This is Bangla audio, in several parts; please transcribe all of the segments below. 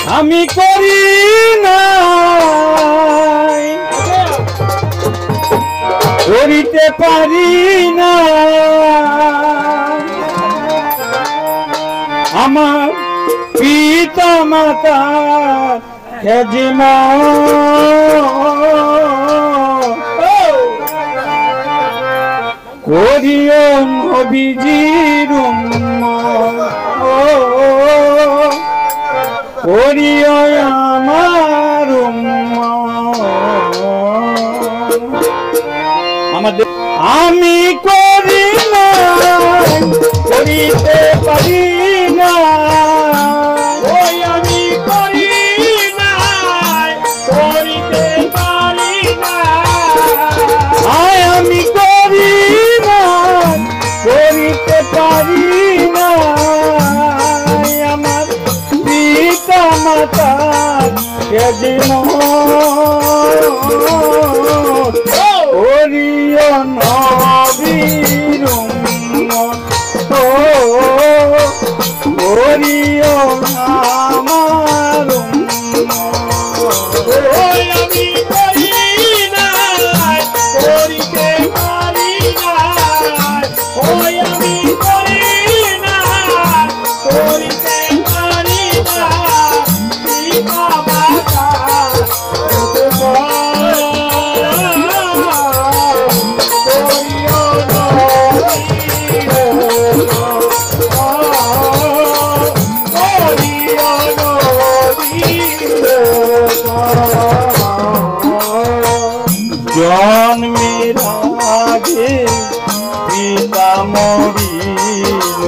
আমি করি না করিতে পারি না আমার পিতা মাতা খেজিম করিও নবীজির করিও আমার আমাদের আমি করি না করিতে পারি না ওই আমি করি না করিতে পারি না আমি করি না করিতে পারি না আমার পিতা মাতা কেজিম করিও নবীর করিও আমার আমি করি না করিতে পারি না ওই আমি করি না করিতে পারি না পিতা মাতা জন্মের আগে পিতা মরিল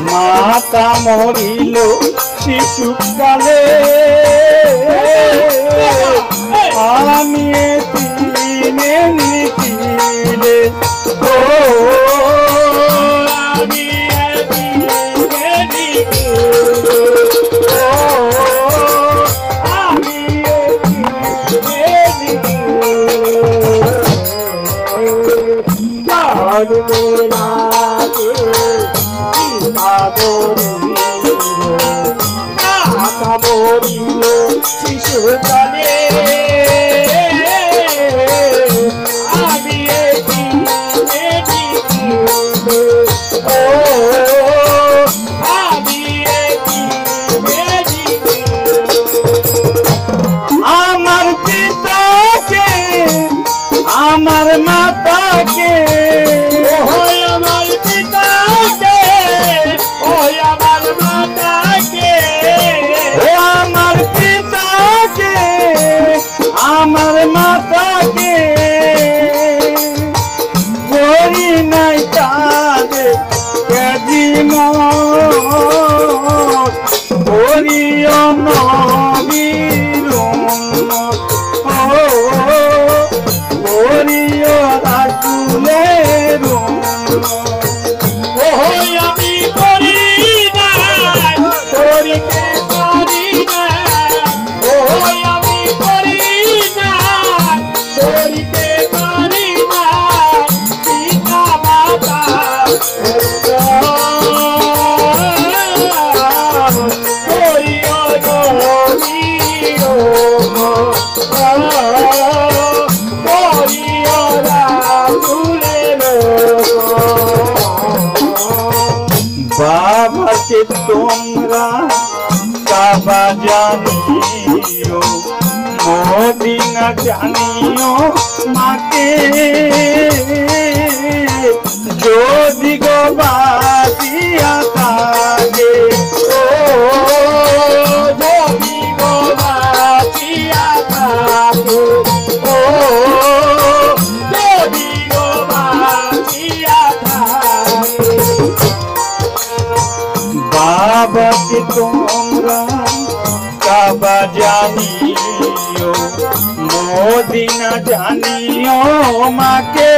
মাতা মরিল শিশুকালে আমি তিনে নিখিলে ও আমি শিশুকালে আমি আমার পিতাকে আমার মাতাকে আমার পিতাকে ওই আমার মাতাকে আমার পিতাকে আমার মাতাকে করি নাই তাদের কেজিম করিও নবীর করিও রাসূলের আমি করি না করিতে পারি না আমি করি না করিতে পারি না পিতা মাতা করিও নবীর করিও রাসূলের বাবাকে তোমরা কাবা জানিও মদিনা জানিও মাকে যদি গো বাসিয়া থাকে ও যদি গো বাসিয়া থাকে ও যদি গো বাসিয়া থাকে বাবাকে তোমরা কাবা জানিও মদিনা জানিও মাকে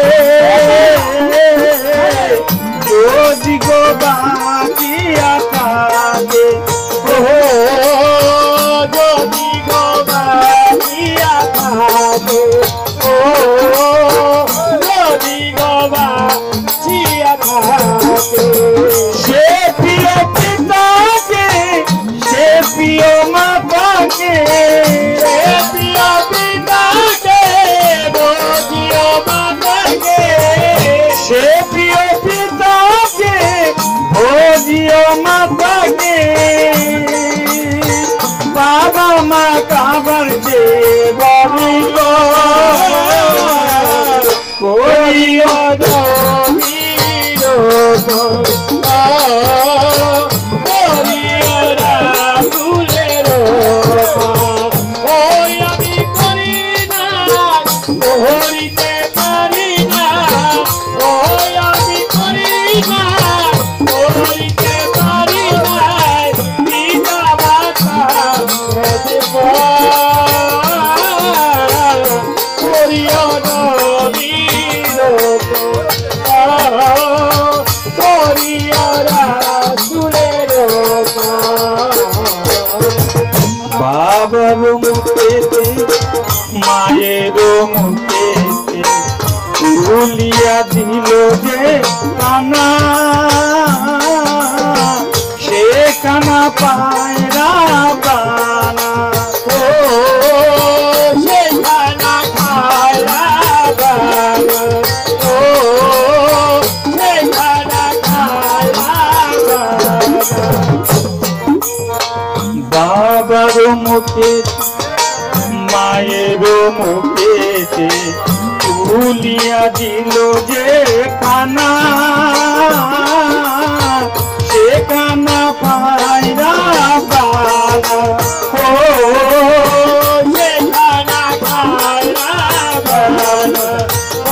যদি গো বাসিয়া থাকে ও যদি গো বাসিয়া থাকে ও যদি গো বাসিয়া থাকে সে প্রিয় পিতাকে সে প্রিয় মাতা মাতাকে প্রিয় পিতাকে ভজিও মাতাকে সে প্রিয় পিতাকে ভজিও মাতাকে বাবা মা কাবার যে বলিল করিও জমির করিও রাসূলের ওই আমি করি না ধরিতে পারি না ওই আমি করি না ধরিতে পারি না পিতা মাতা করিও নবীর করিও রাসূলের বাবার মুখেতে মায়ের মুখেতে তুলিয়া দিল যে কানা সে কানা পায়রা বানা ও সে কানা খায়রা বানা ও সে কানা খায়রা বানা বাবার মুখে মায়ের মুখেতে তুলিয়া দিল যে কানা সে কানা পায়রা বানা ও সে কানা খায়রা বানা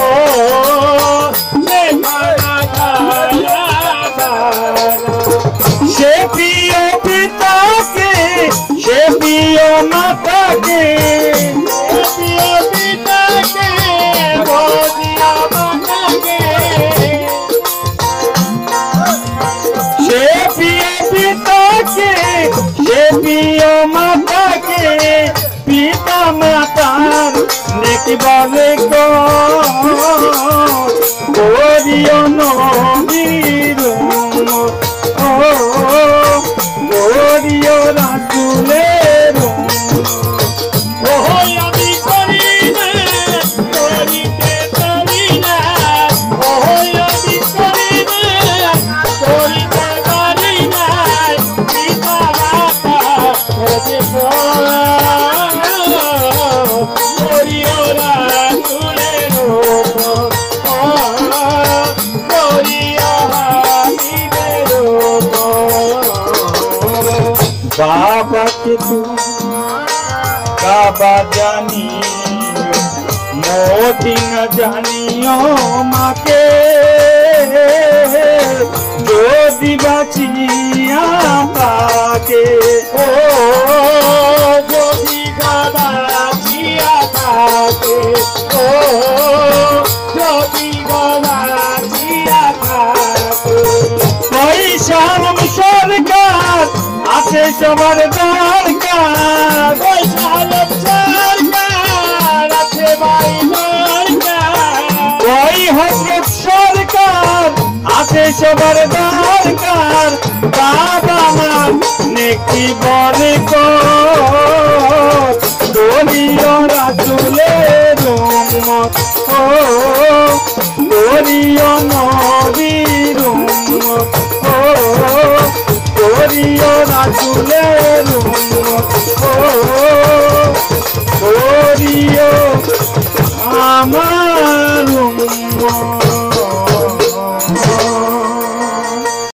ও সে কানা খায়রা বানা সে প্রিয় পিতাকে সে প্রিয় মাতাকে প্রিয় পিতাকে ভজিও মাতাকে সে প্রিয় পিতাকে সে প্রিয় মাতাকে পিতা মাতার নেকি বলে করিও নবীর ও করিও রাসূলের ওই আমি করি না করিতে পারি না ওই আমি করি না করিতে পারি না পিতা মাতা করিও রাসূলের করিও হাবিবের বাবাকে তুমি কাবা জানি মদিনা জানিও মাকে যদি বাঁচিয়া তাকে ও যদি বাঁচিয়া তাকে ও যদি বাঁচিয়া থাকে পয়সার সরকার আছে সবার দরকার পয়সার সরকার আছে ভাই দরকার ওই হযরত সরকার আছে সবার দরকার বাবা মা নেকি বলে করিও রাসূলের উম্মত ও করিও নবীর উম্মত ও করিও রাসূলের উম্মত ও করিও আমার